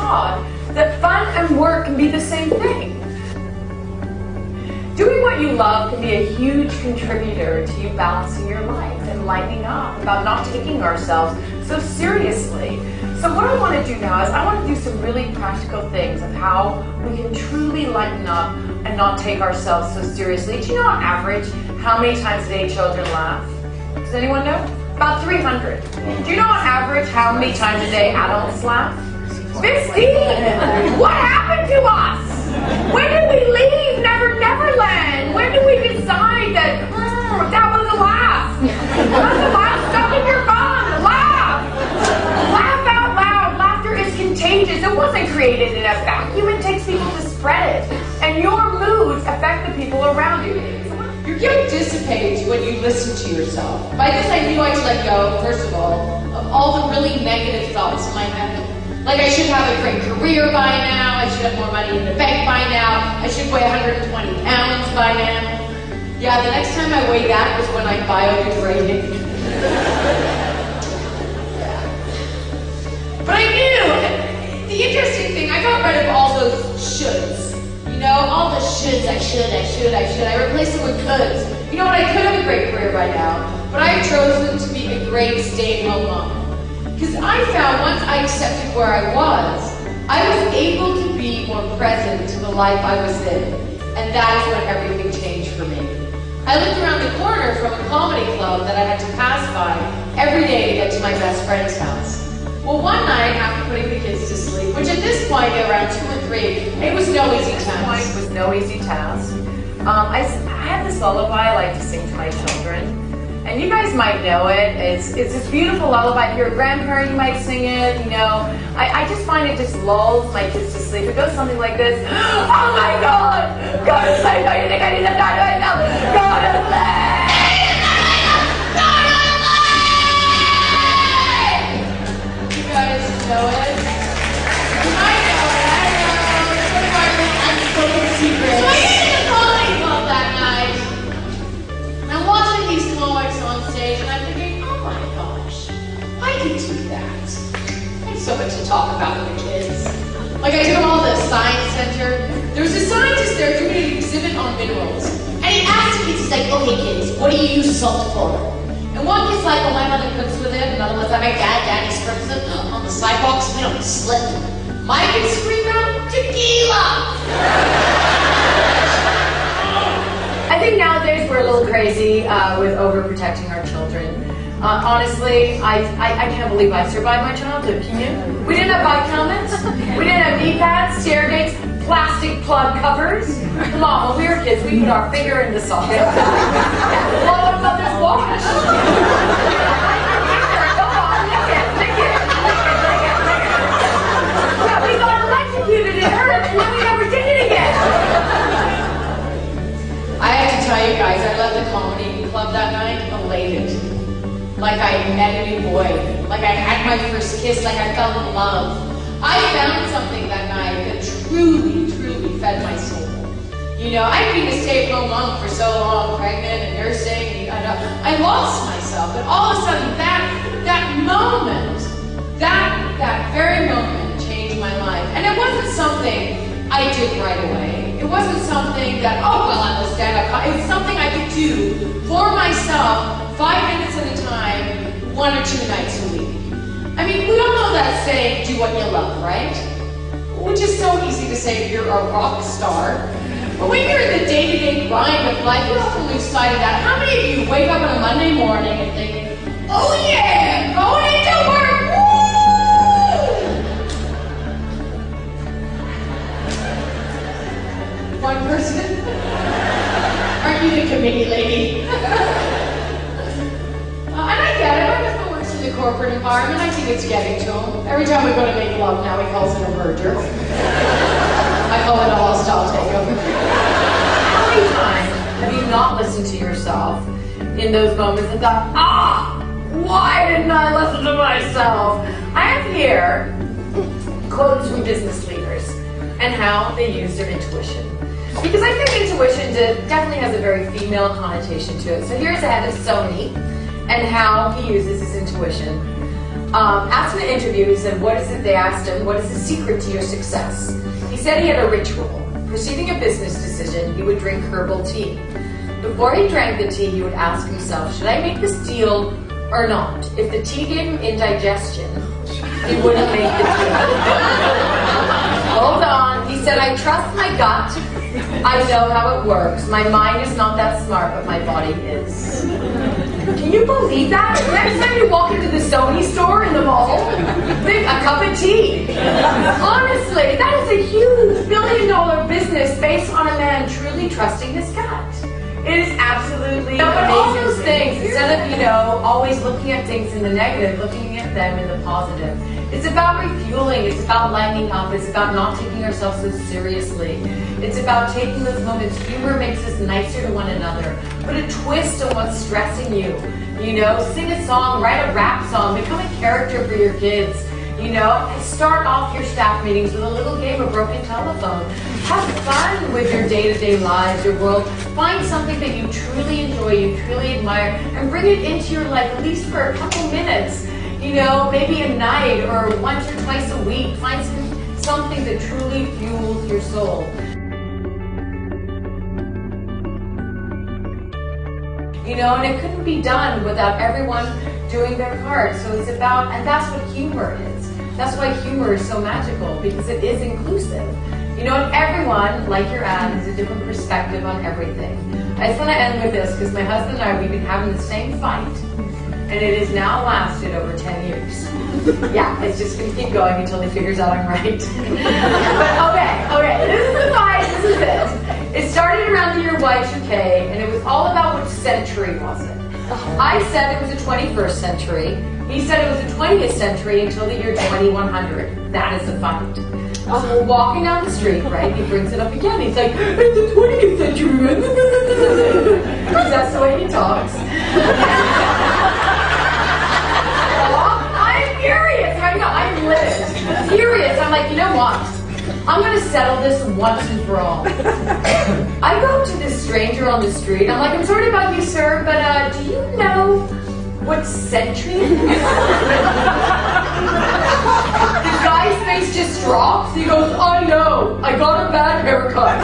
God that fun and work can be the same thing. Doing what you love can be a huge contributor to you balancing your life and lightening up about not taking ourselves so seriously. So what I want to do now is I want to do some really practical things of how we can truly lighten up and not take ourselves so seriously. Do you know on average how many times a day children laugh? Does anyone know? About 300. Do you know on average how many times a day adults laugh? 15! What happened to us? When did we leave Neverland? When did we decide that that was a laugh? That's a laugh stuck in your phone. Laugh! Laugh out loud. Laughter is contagious. It wasn't created in a vacuum. It takes people to spread it. And your moods affect the people around you. Your guilt dissipates when you listen to yourself. By this I knew I should let go, first of all, of all the really negative thoughts in my head. Like I should have a great career by now, I should have more money in the bank by now, I should weigh 120 pounds by now. Yeah, the next time I weighed that was when I biodegraded. But I knew, the interesting thing, I got rid of all those shoulds. You know, all the shoulds, I should. I replaced them with coulds. You know what, I could have a great career by now, but I've chosen to be a great stay-at-home mom. Because I found once I accepted where I was able to be more present to the life I was in. And that is when everything changed for me. I lived around the corner from a comedy club that I had to pass by every day to get to my best friend's house. Well, one night, after putting the kids to sleep, which at this point, they were around 2 or 3, it was no easy task. It was no easy task. I have this lullaby I like to sing to my children. And you guys might know it. It's this beautiful lullaby. If you're a grandparent, you might sing it. You know, I just find it just lulls my kids to sleep. It goes something like this. Oh my God! Go to sleep! Don't you think I need some time to myself? Go to sleep! Go to sleep! You guys know it. I know it. It's one of our unspoken secrets. So I get in the comedy club that night. I'm watching these comics on stage and I'm thinking, oh my gosh, I could do that. I have so much to talk about with the kids. Like I took them all to the science center. There was a scientist there doing an exhibit on minerals. And he asked the kids, he's like, okay kids, what do you use salt for? And one kid's like, well my mother cooks with it. Another one's like, my daddy sprinkles it on the sidewalk so we don't slip. My kids scream out, tequila! I think nowadays we're a little crazy with overprotecting our children. Honestly, I can't believe I survived my childhood, can you? We didn't have bike helmets, we didn't have knee pads, stair gates, plastic plug covers. Come on, when we were kids, we put our finger in the socket. Blow on mother's wash. Come on, lick it. Yeah, we got electrocuted, it hurt, and then we never did it again. I have to tell you guys, I left the comedy club that night elated. Like I met a new boy. Like I had my first kiss, like I fell in love. I found something that night that truly fed my soul. You know, I'd been a stay-at-home mom for so long, pregnant and nursing, and I lost myself. But all of a sudden, that moment, that very moment changed my life. And it wasn't something I did right away. It wasn't something that, oh, well, I'm a stand-up. It was something I could do for myself, 5 minutes at a time, 1 or 2 nights a week. I mean, we all know that saying, do what you love, right? Which is so easy to say if you're a rock star. But when you're in the day-to-day grind of life, you often lose sight of that. How many of you wake up on a Monday morning and think, oh yeah, going into work, woo! One person? Aren't you the committee lady? And I get it, my husband works in the corporate environment. I think it's getting to him. Every time we go to make love now, he calls it a merger. I call it a hostile takeover. How many times have you not listened to yourself in those moments and thought, why didn't I listen to myself? I have here quotes from business leaders and how they use their intuition. Because I think intuition definitely has a very female connotation to it. So here's a head of Sony and how he uses his intuition. asked in an interview, he said, what is it, they asked him, what is the secret to your success? He said he had a ritual. Preceding a business decision, he would drink herbal tea. Before he drank the tea, he would ask himself, should I make this deal or not? If the tea gave him indigestion, he wouldn't make the tea. Hold on. He said, I trust my gut. I know how it works. My mind is not that smart, but my body is. Can you believe that? Next time you walk into the Sony store in the mall, think a cup of tea. Honestly, that is a huge billion-dollar business based on a man truly trusting his gut. It is absolutely amazing. But all those things, instead of, always looking at things in the negative, looking at them in the positive. It's about refueling, it's about lightening up, it's about not taking ourselves so seriously. It's about taking those moments. Humor makes us nicer to one another. Put a twist on what's stressing you. Sing a song, write a rap song, become a character for your kids. Start off your staff meetings with a little game of broken telephone. Have fun with your day-to-day lives, your world. Find something that you truly enjoy, you truly admire, and bring it into your life, at least for a couple minutes. Maybe a night or once or twice a week. Find something that truly fuels your soul. And it couldn't be done without everyone doing their part. So it's about, and that's what humor is. That's why humor is so magical, because it is inclusive. And everyone, like your ad, has a different perspective on everything. I just want to end with this, because my husband and I, we've been having the same fight, and it has now lasted over 10 years. Yeah, it's just going to keep going until he figures out I'm right. But okay, this is the fight, this is it. It started around the year Y2K, and it was all about which century was it. I said it was the 21st century. He said it was the 20th century until the year 2100. That is a fight. So we're walking down the street, right? He brings it up again. He's like, it's the 20th century. Because that's the way he talks. I'm furious. I'm livid. Furious. I'm like, you know what? I'm going to settle this once and for all. I go up to this stranger on the street. I'm like, I'm sorry about you, sir, but do you know what century it is? The guy's face just drops. He goes, I know. I got a bad haircut.